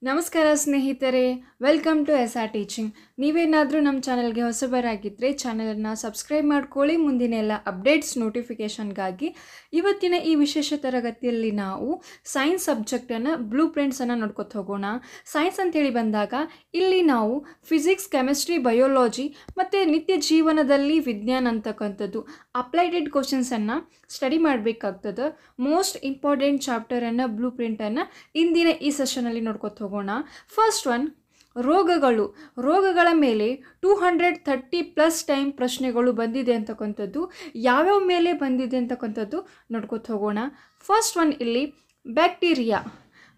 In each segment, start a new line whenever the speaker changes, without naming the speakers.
ನಮಸ್ಕಾರ ಸ್ನೇಹಿತರೆ, welcome to SR teaching. ನೀವೇನಾದರೂ ನಮ್ಮ ಚಾನಲ್ಗೆ ಹೊಸಬರಾಗಿದ್ದರೆ ಚಾನಲನ್ನು ಸಬ್ಸ್ಕ್ರೈಬ್ ಮಾಡ್ಕೊಳ್ಳಿ. ಮುಂದಿನ ಎಲ್ಲ ಅಪ್ಡೇಟ್ಸ್ ನೋಟಿಫಿಕೇಷನ್ಗಾಗಿ. ಇವತ್ತಿನ ಈ ವಿಶೇಷ ತರಗತಿಯಲ್ಲಿ ನಾವು ಸೈನ್ಸ್ ಸಬ್ಜೆಕ್ಟನ್ನು ಬ್ಲೂ ಪ್ರಿಂಟ್ಸನ್ನು ನೋಡ್ಕೊತ ಹೋಗೋಣ. ಸೈನ್ಸ್ ಅಂತೇಳಿ ಬಂದಾಗ ಇಲ್ಲಿ ನಾವು ಫಿಸಿಕ್ಸ್, ಕೆಮಿಸ್ಟ್ರಿ, ಬಯೋಲಾಜಿ ಮತ್ತು ನಿತ್ಯ ಜೀವನದಲ್ಲಿ ವಿಜ್ಞಾನ ಅಂತಕ್ಕಂಥದ್ದು ಅಪ್ಲೈಡೆಡ್ ಕ್ವಶನ್ಸನ್ನು ಸ್ಟಡಿ ಮಾಡಬೇಕಾಗ್ತದೆ. ಮೋಸ್ಟ್ ಇಂಪಾರ್ಟೆಂಟ್ ಚಾಪ್ಟರನ್ನು ಬ್ಲೂ ಪ್ರಿಂಟನ್ನು ಇಂದಿನ ಈ ಸೆಷನಲ್ಲಿ ನೋಡ್ಕೊತ ಹೋಗೋಣ. ಫಸ್ಟ್ ಒನ್, ರೋಗಗಳ ಮೇಲೆ 230+ ಟೈಮ್ ಪ್ರಶ್ನೆಗಳು ಬಂದಿದೆ ಅಂತಕ್ಕಂಥದ್ದು. ಯಾವ್ಯಾವ ಮೇಲೆ ಬಂದಿದೆ ಅಂತಕ್ಕಂಥದ್ದು ನೋಡ್ಕೊತ ಹೋಗೋಣ. ಫಸ್ಟ್ ಒನ್, ಇಲ್ಲಿ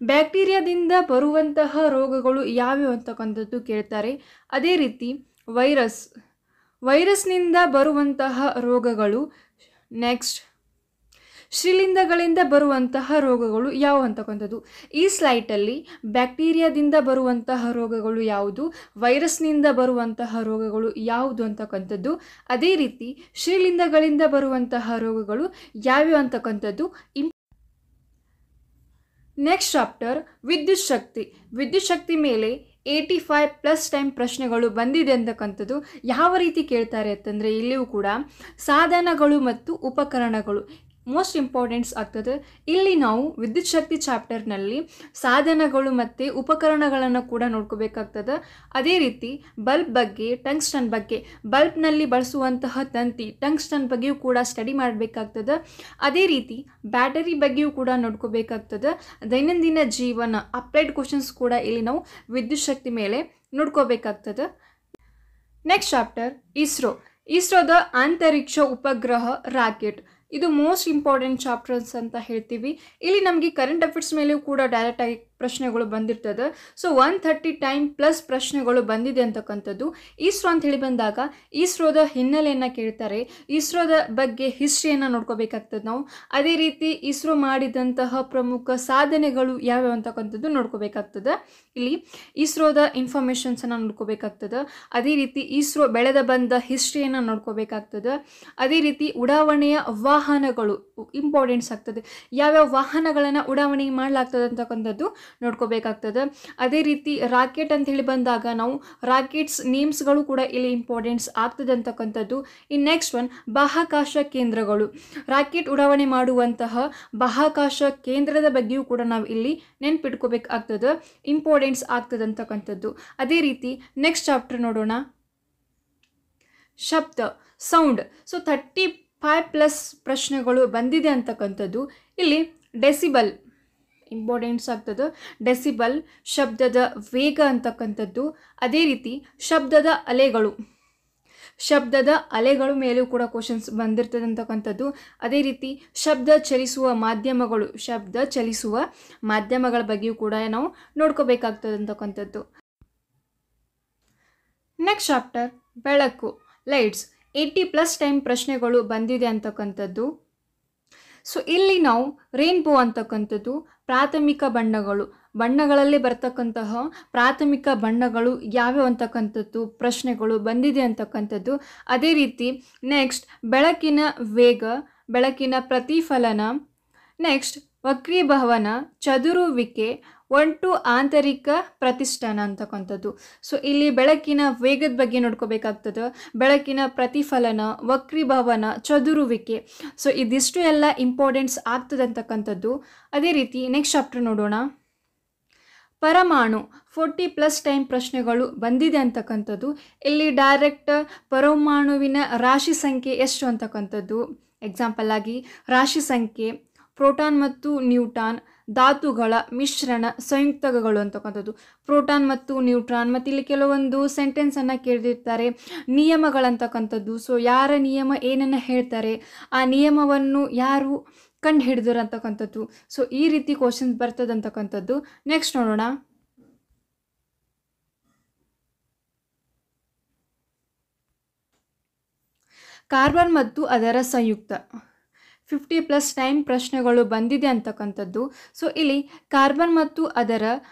ಬ್ಯಾಕ್ಟೀರಿಯಾದಿಂದ ಬರುವಂತಹ ರೋಗಗಳು ಯಾವ್ಯಾವ ಅಂತಕ್ಕಂಥದ್ದು ಕೇಳ್ತಾರೆ. ಅದೇ ರೀತಿ ವೈರಸ್ನಿಂದ ಬರುವಂತಹ ರೋಗಗಳು. ನೆಕ್ಸ್ಟ್, ಶ್ರೀಲಿಂಧಗಳಿಂದ ಬರುವಂತಹ ರೋಗಗಳು ಯಾವ ಅಂತಕ್ಕಂಥದ್ದು. ಈ ಸ್ಲೈಟಲ್ಲಿ ಬ್ಯಾಕ್ಟೀರಿಯಾದಿಂದ ಬರುವಂತಹ ರೋಗಗಳು ಯಾವುದು, ವೈರಸ್ನಿಂದ ಬರುವಂತಹ ರೋಗಗಳು ಯಾವುದು ಅಂತಕ್ಕಂಥದ್ದು, ಅದೇ ರೀತಿ ಶ್ರೀಲಿಂಧಗಳಿಂದ ಬರುವಂತಹ ರೋಗಗಳು ಯಾವ್ಯಾವ ಅಂತಕ್ಕಂಥದ್ದು. ನೆಕ್ಸ್ಟ್ ಚಾಪ್ಟರ್, ವಿದ್ಯುತ್ ಶಕ್ತಿ ಮೇಲೆ 85+ ಟೈಮ್ ಪ್ರಶ್ನೆಗಳು ಬಂದಿದೆ ಅಂತಕ್ಕಂಥದ್ದು. ಯಾವ ರೀತಿ ಕೇಳ್ತಾರೆ ಅಂತಂದರೆ ಇಲ್ಲಿಯೂ ಕೂಡ ಸಾಧನಗಳು ಮತ್ತು ಉಪಕರಣಗಳು ಮೋಸ್ಟ್ ಇಂಪಾರ್ಟೆಂಟ್ಸ್ ಆಗ್ತದೆ. ಇಲ್ಲಿ ನಾವು ವಿದ್ಯುತ್ ಶಕ್ತಿ ಚಾಪ್ಟರ್ನಲ್ಲಿ ಸಾಧನಗಳು ಮತ್ತು ಉಪಕರಣಗಳನ್ನು ಕೂಡ ನೋಡ್ಕೋಬೇಕಾಗ್ತದೆ. ಅದೇ ರೀತಿ ಬಲ್ಬ್ ಬಗ್ಗೆ, ಟಂಗ್ಸ್ಟನ್ ಬಗ್ಗೆ, ಬಲ್ಬ್ನಲ್ಲಿ ಬಳಸುವಂತಹ ತಂತಿ ಟಂಗ್ಸ್ಟನ್ ಬಗ್ಗೆಯೂ ಕೂಡ ಸ್ಟಡಿ ಮಾಡಬೇಕಾಗ್ತದೆ. ಅದೇ ರೀತಿ ಬ್ಯಾಟರಿ ಬಗ್ಗೆಯೂ ಕೂಡ ನೋಡ್ಕೋಬೇಕಾಗ್ತದೆ. ದೈನಂದಿನ ಜೀವನ ಅಪ್ಲೈಡ್ ಕ್ವಶನ್ಸ್ ಕೂಡ ಇಲ್ಲಿ ನಾವು ವಿದ್ಯುತ್ ಶಕ್ತಿ ಮೇಲೆ ನೋಡ್ಕೋಬೇಕಾಗ್ತದೆ. ನೆಕ್ಸ್ಟ್ ಚಾಪ್ಟರ್, ಇಸ್ರೋದ ಅಂತರಿಕ್ಷ ಉಪಗ್ರಹ ರಾಕೆಟ್. ಇದು ಮೋಸ್ಟ್ ಇಂಪಾರ್ಟೆಂಟ್ ಚಾಪ್ಟರ್ಸ್ ಅಂತ ಹೇಳ್ತೀವಿ. ಇಲ್ಲಿ ನಮಗೆ ಕರೆಂಟ್ ಅಫೇರ್ಸ್ ಮೇಲೆಯೂ ಕೂಡ ಡೈರೆಕ್ಟಾಗಿ ಪ್ರಶ್ನೆಗಳು ಬಂದಿರ್ತದೆ. ಸೊ 130 ಟೈಮ್ ಪ್ಲಸ್ ಪ್ರಶ್ನೆಗಳು ಬಂದಿದೆ ಅಂತಕ್ಕಂಥದ್ದು. ಇಸ್ರೋ ಅಂತ ಹೇಳಿ ಬಂದಾಗ ಇಸ್ರೋದ ಹಿನ್ನೆಲೆಯನ್ನು ಕೇಳ್ತಾರೆ. ಇಸ್ರೋದ ಬಗ್ಗೆ ಹಿಸ್ಟ್ರಿಯನ್ನು ನೋಡ್ಕೋಬೇಕಾಗ್ತದೆ ನಾವು. ಅದೇ ರೀತಿ ಇಸ್ರೋ ಮಾಡಿದಂತಹ ಪ್ರಮುಖ ಸಾಧನೆಗಳು ಯಾವ್ಯಾವ ಅಂತಕ್ಕಂಥದ್ದು ನೋಡ್ಕೋಬೇಕಾಗ್ತದೆ. ಇಲ್ಲಿ ಇಸ್ರೋದ ಇನ್ಫಾರ್ಮೇಷನ್ಸನ್ನು ನೋಡ್ಕೋಬೇಕಾಗ್ತದೆ. ಅದೇ ರೀತಿ ಇಸ್ರೋ ಬೆಳೆದ ಬಂದ ಹಿಸ್ಟ್ರಿಯನ್ನು ನೋಡ್ಕೋಬೇಕಾಗ್ತದೆ. ಅದೇ ರೀತಿ ಉಡಾವಣೆಯ ವಾಹನಗಳು ಇಂಪಾರ್ಟೆಂಟ್ಸ್ ಆಗ್ತದೆ. ಯಾವ್ಯಾವ ವಾಹನಗಳನ್ನು ಉಡಾವಣೆ ಮಾಡಲಾಗ್ತದೆ ಅಂತಕ್ಕಂಥದ್ದು ನೋಡ್ಕೋಬೇಕಾಗ್ತದೆ. ಅದೇ ರೀತಿ ರಾಕೆಟ್ ಅಂತ ಹೇಳಿ ಬಂದಾಗ ನಾವು ರಾಕೆಟ್ಸ್ ನೇಮ್ಸ್ಗಳು ಕೂಡ ಇಲ್ಲಿ ಇಂಪಾರ್ಟೆನ್ಸ್ ಆಗ್ತದೆ ಅಂತಕ್ಕಂಥದ್ದು. ಇನ್ನು ನೆಕ್ಸ್ಟ್ ಒನ್, ಬಾಹ್ಯಾಕಾಶ ಕೇಂದ್ರಗಳು. ರಾಕೆಟ್ ಉಡಾವಣೆ ಮಾಡುವಂತಹ ಬಾಹ್ಯಾಕಾಶ ಕೇಂದ್ರದ ಬಗ್ಗೆಯೂ ಕೂಡ ನಾವು ಇಲ್ಲಿ ನೆನ್ಪಿಟ್ಕೋಬೇಕಾಗ್ತದೆ, ಇಂಪಾರ್ಟೆನ್ಸ್ ಆಗ್ತದೆ ಅಂತಕ್ಕಂಥದ್ದು. ಅದೇ ರೀತಿ ನೆಕ್ಸ್ಟ್ ಚಾಪ್ಟರ್ ನೋಡೋಣ, ಸೌಂಡ್. ಸೊ 35+ ಪ್ರಶ್ನೆಗಳು ಬಂದಿದೆ ಅಂತಕ್ಕಂಥದ್ದು. ಇಲ್ಲಿ ಡೆಸಿಬಲ್ ಇಂಪಾರ್ಟೆನ್ಸ್ ಆಗ್ತದೆ. ಡೆಸಿಬಲ್, ಶಬ್ದದ ವೇಗ ಅಂತಕ್ಕಂಥದ್ದು. ಅದೇ ರೀತಿ ಶಬ್ದದ ಅಲೆಗಳು ಮೇಲೂ ಕೂಡ ಕ್ವಶನ್ಸ್ ಬಂದಿರ್ತದೆ ಅಂತಕ್ಕಂಥದ್ದು. ಅದೇ ರೀತಿ ಶಬ್ದ ಚಲಿಸುವ ಮಾಧ್ಯಮಗಳ ಬಗ್ಗೆಯೂ ಕೂಡ ನಾವು ನೋಡ್ಕೋಬೇಕಾಗ್ತದೆ ಅಂತಕ್ಕಂಥದ್ದು. ನೆಕ್ಸ್ಟ್ ಚಾಪ್ಟರ್, ಬೆಳಕು, ಲೈಟ್ಸ್. 80+ ಟೈಮ್ ಪ್ರಶ್ನೆಗಳು ಬಂದಿದೆ ಅಂತಕ್ಕಂಥದ್ದು. ಸೊ ಇಲ್ಲಿ ನಾವು ರೇನ್ಬೋ ಅಂತಕ್ಕಂಥದ್ದು ಪ್ರಾಥಮಿಕ ಬಣ್ಣಗಳಲ್ಲಿ ಬರ್ತಕ್ಕಂತಹ ಪ್ರಾಥಮಿಕ ಬಣ್ಣಗಳು ಯಾವ್ಯಾವ ಅಂತಕ್ಕಂಥದ್ದು ಪ್ರಶ್ನೆಗಳು ಬಂದಿದೆ ಅಂತಕ್ಕಂಥದ್ದು. ಅದೇ ರೀತಿ ನೆಕ್ಸ್ಟ್, ಬೆಳಕಿನ ವೇಗ, ಬೆಳಕಿನ ಪ್ರತಿಫಲನ. ನೆಕ್ಸ್ಟ್, ವಕ್ರೀಭವನ, ಚದುರುವಿಕೆ, ಒಟ್ಟು ಆಂತರಿಕ ಪ್ರತಿಷ್ಠಾನ ಅಂತಕ್ಕಂಥದ್ದು. ಸೊ ಇಲ್ಲಿ ಬೆಳಕಿನ ವೇಗದ ಬಗ್ಗೆ ನೋಡ್ಕೋಬೇಕಾಗ್ತದೆ. ಬೆಳಕಿನ ಪ್ರತಿಫಲನ, ವಕ್ರೀಭವನ, ಚದುರುವಿಕೆ. ಸೊ ಇದಿಷ್ಟು ಎಲ್ಲ ಇಂಪಾರ್ಟೆನ್ಸ್ ಆಗ್ತದೆ ಅಂತಕ್ಕಂಥದ್ದು. ಅದೇ ರೀತಿ ನೆಕ್ಸ್ಟ್ ಚಾಪ್ಟರ್ ನೋಡೋಣ, ಪರಮಾಣು. 40+ ಟೈಮ್ ಪ್ರಶ್ನೆಗಳು ಬಂದಿದೆ ಅಂತಕ್ಕಂಥದ್ದು. ಇಲ್ಲಿ ಡೈರೆಕ್ಟ್ ಪರಮಾಣುವಿನ ರಾಶಿ ಸಂಖ್ಯೆ ಎಷ್ಟು ಅಂತಕ್ಕಂಥದ್ದು. ಎಕ್ಸಾಂಪಲ್ ಆಗಿ ರಾಶಿ ಸಂಖ್ಯೆ, ಪ್ರೋಟಾನ್ ಮತ್ತು ನ್ಯೂಟ್ರಾನ್, ಧಾತುಗಳ ಮಿಶ್ರಣ, ಸಂಯುಕ್ತಗಳು ಅಂತಕ್ಕಂಥದ್ದು, ಪ್ರೋಟಾನ್ ಮತ್ತು ನ್ಯೂಟ್ರಾನ್. ಮತ್ತು ಇಲ್ಲಿ ಕೆಲವೊಂದು ಸೆಂಟೆನ್ಸನ್ನು ಕೇಳಿರ್ತಾರೆ, ನಿಯಮಗಳಂತಕ್ಕಂಥದ್ದು. ಸೊ ಯಾರ ನಿಯಮ ಏನನ್ನು ಹೇಳ್ತಾರೆ, ಆ ನಿಯಮವನ್ನು ಯಾರು ಕಂಡು ಹಿಡಿದ್ರು ಅಂತಕ್ಕಂಥದ್ದು. ಸೊ ಈ ರೀತಿ ಕ್ವಶನ್ಸ್ ಬರ್ತದೆ ಅಂತಕ್ಕಂಥದ್ದು. ನೆಕ್ಸ್ಟ್ ನೋಡೋಣ, ಕಾರ್ಬನ್ ಮತ್ತು ಅದರ ಸಂಯುಕ್ತ. 50+ ಟೈಮ್ ಪ್ರಶ್ನೆಗಳು ಬಂದಿದೆ ಅಂತಕ್ಕಂಥದ್ದು. ಸೊ ಇಲ್ಲಿ ಕಾರ್ಬನ್ ಮತ್ತು ಅದರ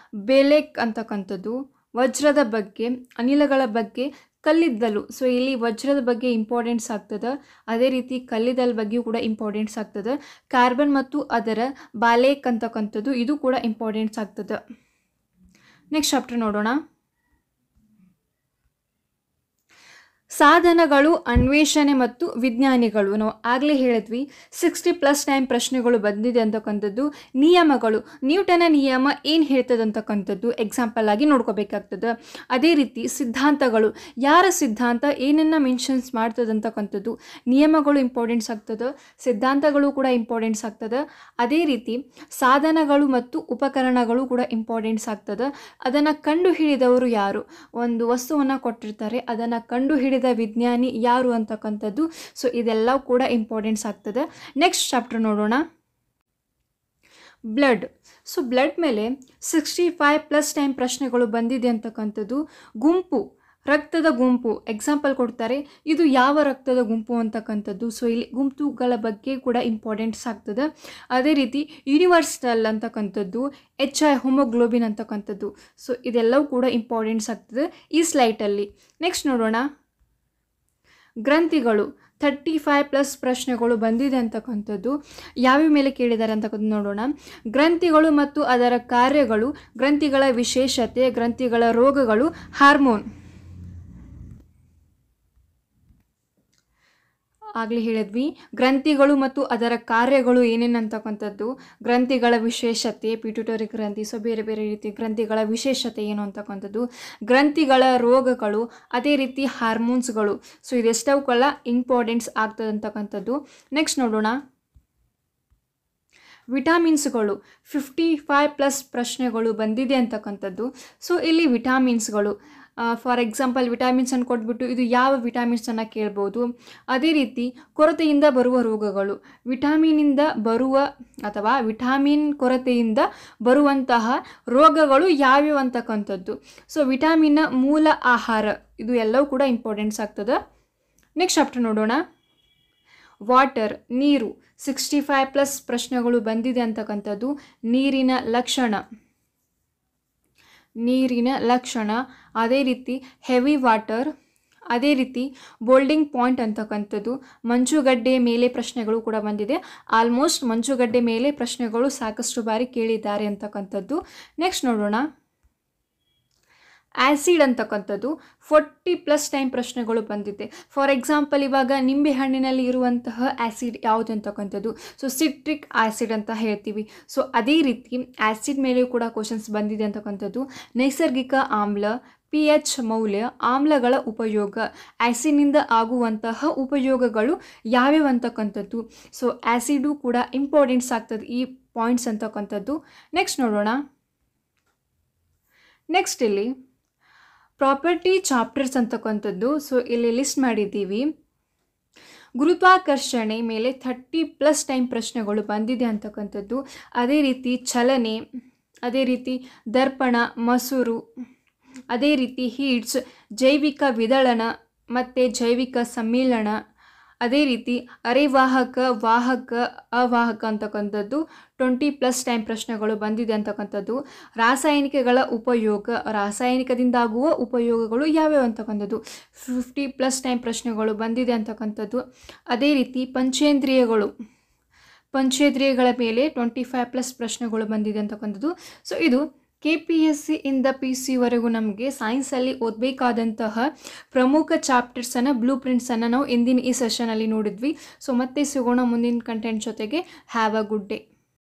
ಬೇಲೆಕ್ ಅಂತಕ್ಕಂಥದ್ದು, ವಜ್ರದ ಬಗ್ಗೆ, ಅನಿಲಗಳ ಬಗ್ಗೆ, ಕಲ್ಲಿದ್ದಲು. ಸೊ ಇಲ್ಲಿ ವಜ್ರದ ಬಗ್ಗೆ ಇಂಪಾರ್ಟೆನ್ಸ್ ಆಗ್ತದೆ. ಅದೇ ರೀತಿ ಕಲ್ಲಿದ್ದಲು ಬಗ್ಗೆಯೂ ಕೂಡ ಇಂಪಾರ್ಟೆನ್ಸ್ ಆಗ್ತದೆ. ಕಾರ್ಬನ್ ಮತ್ತು ಅದರ ಬಾಲೇಕ್ ಅಂತಕ್ಕಂಥದ್ದು ಇದು ಕೂಡ ಇಂಪಾರ್ಟೆನ್ಸ್ ಆಗ್ತದೆ. ನೆಕ್ಸ್ಟ್ ಚಾಪ್ಟರ್ ನೋಡೋಣ. ಸಾಧನಗಳು, ಅನ್ವೇಷಣೆ ಮತ್ತು ವಿಜ್ಞಾನಿಗಳು. ನಾವು ಆಗಲೇ ಹೇಳಿದ್ವಿ 60+ ಟೈಮ್ ಪ್ರಶ್ನೆಗಳು ಬಂದಿದೆ ಅಂತಕ್ಕಂಥದ್ದು. ನಿಯಮಗಳು, ನ್ಯೂಟನ ನಿಯಮ ಏನು ಹೇಳ್ತದೆ ಅಂತಕ್ಕಂಥದ್ದು ಎಕ್ಸಾಂಪಲ್ ಆಗಿ ನೋಡ್ಕೋಬೇಕಾಗ್ತದೆ. ಅದೇ ರೀತಿ ಸಿದ್ಧಾಂತಗಳು, ಯಾರ ಸಿದ್ಧಾಂತ ಏನನ್ನು ಮೆನ್ಷನ್ಸ್ ಮಾಡ್ತದೆ ಅಂತಕ್ಕಂಥದ್ದು. ನಿಯಮಗಳು ಇಂಪಾರ್ಟೆನ್ಸ್ ಆಗ್ತದೆ, ಸಿದ್ಧಾಂತಗಳು ಕೂಡ ಇಂಪಾರ್ಟೆನ್ಸ್ ಆಗ್ತದೆ. ಅದೇ ರೀತಿ ಸಾಧನಗಳು ಮತ್ತು ಉಪಕರಣಗಳು ಕೂಡ ಇಂಪಾರ್ಟೆನ್ಸ್ ಆಗ್ತದೆ. ಅದನ್ನು ಕಂಡುಹಿಡಿದವರು ಯಾರು, ಒಂದು ವಸ್ತುವನ್ನು ಕೊಟ್ಟಿರ್ತಾರೆ, ಅದನ್ನು ಕಂಡುಹಿಡಿದ ವಿಜ್ಞಾನಿ ಯಾರು ಅಂತಕ್ಕಂಥದ್ದು. ಸೊ ಇದೆಲ್ಲ ಕೂಡ ಇಂಪಾರ್ಟೆನ್ಸ್ ಆಗ್ತದೆ. ನೆಕ್ಸ್ಟ್ ಚಾಪ್ಟರ್ ನೋಡೋಣ, ಬ್ಲಡ್. ಸೊ ಬ್ಲಡ್ ಮೇಲೆ 65+ ಟೈಮ್ ಪ್ರಶ್ನೆಗಳು ಬಂದಿದೆ ಅಂತಕ್ಕಂಥದ್ದು. ಗುಂಪು, ರಕ್ತದ ಗುಂಪು ಎಕ್ಸಾಂಪಲ್ ಕೊಡ್ತಾರೆ, ಇದು ಯಾವ ರಕ್ತದ ಗುಂಪು ಅಂತಕ್ಕಂಥದ್ದು. ಸೊ ಇಲ್ಲಿ ಗುಂಪುಗಳ ಬಗ್ಗೆ ಕೂಡ ಇಂಪಾರ್ಟೆನ್ಸ್ ಆಗ್ತದೆ. ಅದೇ ರೀತಿ ಯೂನಿವರ್ಸಲ್ ಅಂತಕ್ಕಂಥದ್ದು, HI ಹೋಮೋಗ್ಲೋಬಿನ್ ಅಂತಕ್ಕಂಥದ್ದು. ಸೊ ಇದೆಲ್ಲವೂ ಕೂಡ ಇಂಪಾರ್ಟೆನ್ಸ್ ಆಗ್ತದೆ ಈ ಸ್ಲೈಟಲ್ಲಿ. ನೆಕ್ಸ್ಟ್ ನೋಡೋಣ, ಗ್ರಂಥಿಗಳು. 35+ ಪ್ರಶ್ನೆಗಳು ಬಂದಿದೆ ಅಂತಕ್ಕಂಥದ್ದು. ಯಾವ್ಯಾವ ಮೇಲೆ ಕೇಳಿದ್ದಾರೆ ಅಂತಕ್ಕಂಥದ್ದು ನೋಡೋಣ. ಗ್ರಂಥಿಗಳು ಮತ್ತು ಅದರ ಕಾರ್ಯಗಳು, ಗ್ರಂಥಿಗಳ ವಿಶೇಷತೆ, ಗ್ರಂಥಿಗಳ ರೋಗಗಳು, ಹಾರ್ಮೋನ್. ಆಗಲೇ ಹೇಳಿದ್ವಿ ಗ್ರಂಥಿಗಳು ಮತ್ತು ಅದರ ಕಾರ್ಯಗಳು ಏನೇನು ಅಂತಕ್ಕಂಥದ್ದು, ಗ್ರಂಥಿಗಳ ವಿಶೇಷತೆ, ಪಿಟ್ಯೂಟರಿ ಗ್ರಂಥಿ, ಸೊ ಬೇರೆ ಬೇರೆ ರೀತಿ ಗ್ರಂಥಿಗಳ ವಿಶೇಷತೆ ಏನು ಅಂತಕ್ಕಂಥದ್ದು, ಗ್ರಂಥಿಗಳ ರೋಗಗಳು, ಅದೇ ರೀತಿ ಹಾರ್ಮೋನ್ಸ್ಗಳು. ಸೊ ಇದೆಷ್ಟವುಗಳ ಇಂಪಾರ್ಟೆನ್ಸ್ ಆಗ್ತದೆ ಅಂತಕ್ಕಂಥದ್ದು. ನೆಕ್ಸ್ಟ್ ನೋಡೋಣ, ವಿಟಾಮಿನ್ಸ್ಗಳು. 55+ ಪ್ರಶ್ನೆಗಳು ಬಂದಿದೆ ಅಂತಕ್ಕಂಥದ್ದು. ಸೊ ಇಲ್ಲಿ ವಿಟಾಮಿನ್ಸ್ಗಳು, ಫಾರ್ ಎಕ್ಸಾಂಪಲ್ ವಿಟಾಮಿನ್ಸ್ ಅನ್ನು ಕೊಟ್ಬಿಟ್ಟು ಇದು ಯಾವ ವಿಟಾಮಿನ್ಸನ್ನು ಕೇಳ್ಬೋದು. ಅದೇ ರೀತಿ ಕೊರತೆಯಿಂದ ಬರುವ ರೋಗಗಳು, ವಿಟಾಮಿನಿಂದ ಬರುವ ಅಥವಾ ವಿಟಾಮಿನ್ ಕೊರತೆಯಿಂದ ಬರುವಂತಹ ರೋಗಗಳು ಯಾವ್ಯಾವ ಅಂತಕ್ಕಂಥದ್ದು. ಸೊ ವಿಟಾಮಿನ್ನ ಮೂಲ ಆಹಾರ, ಇದು ಎಲ್ಲವೂ ಕೂಡ ಇಂಪಾರ್ಟೆನ್ಸ್ ಆಗ್ತದೆ. ನೆಕ್ಸ್ಟ್ ಚಾಪ್ಟರ್ ನೋಡೋಣ, ವಾಟರ್, ನೀರು. 65+ ಪ್ರಶ್ನೆಗಳು ಬಂದಿದೆ ಅಂತಕ್ಕಂಥದ್ದು. ನೀರಿನ ಲಕ್ಷಣ, ಅದೇ ರೀತಿ ಹೆವಿ ವಾಟರ್, ಅದೇ ರೀತಿ ಬೋಲ್ಡಿಂಗ್ ಪಾಯಿಂಟ್ ಅಂತಕ್ಕಂಥದ್ದು. ಮಂಜುಗಡ್ಡೆ ಮೇಲೆ ಪ್ರಶ್ನೆಗಳು ಕೂಡ ಬಂದಿದೆ. ಆಲ್ಮೋಸ್ಟ್ ಮಂಜುಗಡ್ಡೆ ಮೇಲೆ ಪ್ರಶ್ನೆಗಳು ಸಾಕಷ್ಟು ಬಾರಿ ಕೇಳಿದ್ದಾರೆ ಅಂತಕ್ಕಂಥದ್ದು. ನೆಕ್ಸ್ಟ್ ನೋಡೋಣ, ಆ್ಯಸಿಡ್ ಅಂತಕ್ಕಂಥದ್ದು. 40+ ಟೈಮ್ ಪ್ರಶ್ನೆಗಳು ಬಂದಿದೆ. ಫಾರ್ ಎಕ್ಸಾಂಪಲ್ ಇವಾಗ ನಿಂಬೆ ಹಣ್ಣಿನಲ್ಲಿ ಇರುವಂತಹ ಆ್ಯಸಿಡ್ ಯಾವುದು ಅಂತಕ್ಕಂಥದ್ದು. ಸೊ ಸಿಟ್ರಿಕ್ ಆ್ಯಸಿಡ್ ಅಂತ ಹೇಳ್ತೀವಿ. ಸೊ ಅದೇ ರೀತಿ ಆ್ಯಸಿಡ್ ಮೇಲೆಯೂ ಕೂಡ ಕ್ವಶನ್ಸ್ ಬಂದಿದೆ ಅಂತಕ್ಕಂಥದ್ದು. ನೈಸರ್ಗಿಕ ಆಮ್ಲ, pH ಮೌಲ್ಯ, ಆಮ್ಲಗಳ ಉಪಯೋಗ, ಆ್ಯಸಿಡ್ನಿಂದ ಆಗುವಂತಹ ಉಪಯೋಗಗಳು ಯಾವ್ಯಾವ ಅಂತಕ್ಕಂಥದ್ದು. ಸೊ ಆ್ಯಸಿಡು ಕೂಡ ಇಂಪಾರ್ಟೆನ್ಸ್ ಆಗ್ತದೆ ಈ ಪಾಯಿಂಟ್ಸ್ ಅಂತಕ್ಕಂಥದ್ದು. ನೆಕ್ಸ್ಟ್ ನೋಡೋಣ, ನೆಕ್ಸ್ಟ್ ಇಲ್ಲಿ ಪ್ರಾಪರ್ಟಿ ಚಾಪ್ಟರ್ಸ್ ಅಂತಕ್ಕಂಥದ್ದು. ಸೊ ಇಲ್ಲಿ ಲಿಸ್ಟ್ ಮಾಡಿದ್ದೀವಿ. ಗುರುತ್ವಾಕರ್ಷಣೆ ಮೇಲೆ 30+ ಟೈಮ್ ಪ್ರಶ್ನೆಗಳು ಬಂದಿದೆ ಅಂತಕ್ಕಂಥದ್ದು. ಅದೇ ರೀತಿ ಚಲನೆ, ಅದೇ ರೀತಿ ದರ್ಪಣ, ಮಸೂರು, ಅದೇ ರೀತಿ ಹೀಟ್ಸ್, ಜೈವಿಕ ವಿದಳನ ಮತ್ತು ಜೈವಿಕ ಸಮ್ಮಿಳನ, ಅದೇ ರೀತಿ ಅರೆವಾಹಕ, ವಾಹಕ, ಅವಾಹಕ ಅಂತಕ್ಕಂಥದ್ದು. 20+ ಟೈಮ್ ಪ್ರಶ್ನೆಗಳು ಬಂದಿದೆ ಅಂತಕ್ಕಂಥದ್ದು. ರಾಸಾಯನಿಕಗಳ ಉಪಯೋಗ, ರಾಸಾಯನಿಕದಿಂದಾಗುವ ಉಪಯೋಗಗಳು ಯಾವ್ಯಾವ ಅಂತಕ್ಕಂಥದ್ದು. 50+ ಟೈಮ್ ಪ್ರಶ್ನೆಗಳು ಬಂದಿದೆ ಅಂತಕ್ಕಂಥದ್ದು. ಅದೇ ರೀತಿ ಪಂಚೇಂದ್ರಿಯಗಳ ಮೇಲೆ 25+ ಪ್ರಶ್ನೆಗಳು ಬಂದಿದೆ ಅಂತಕ್ಕಂಥದ್ದು. ಸೊ ಇದು KPSC ಇಂದ PC ವರೆಗೂ ನಮಗೆ ಸೈನ್ಸಲ್ಲಿ ಓದಬೇಕಾದಂತಹ ಪ್ರಮುಖ ಚಾಪ್ಟರ್ಸನ್ನು, ಬ್ಲೂ ಪ್ರಿಂಟ್ಸನ್ನು ನಾವು ಇಂದಿನ ಈ ಸೆಷನಲ್ಲಿ ನೋಡಿದ್ವಿ. ಸೊ ಮತ್ತೆ ಸಿಗೋಣ ಮುಂದಿನ ಕಂಟೆಂಟ್ ಜೊತೆಗೆ. Have a good day.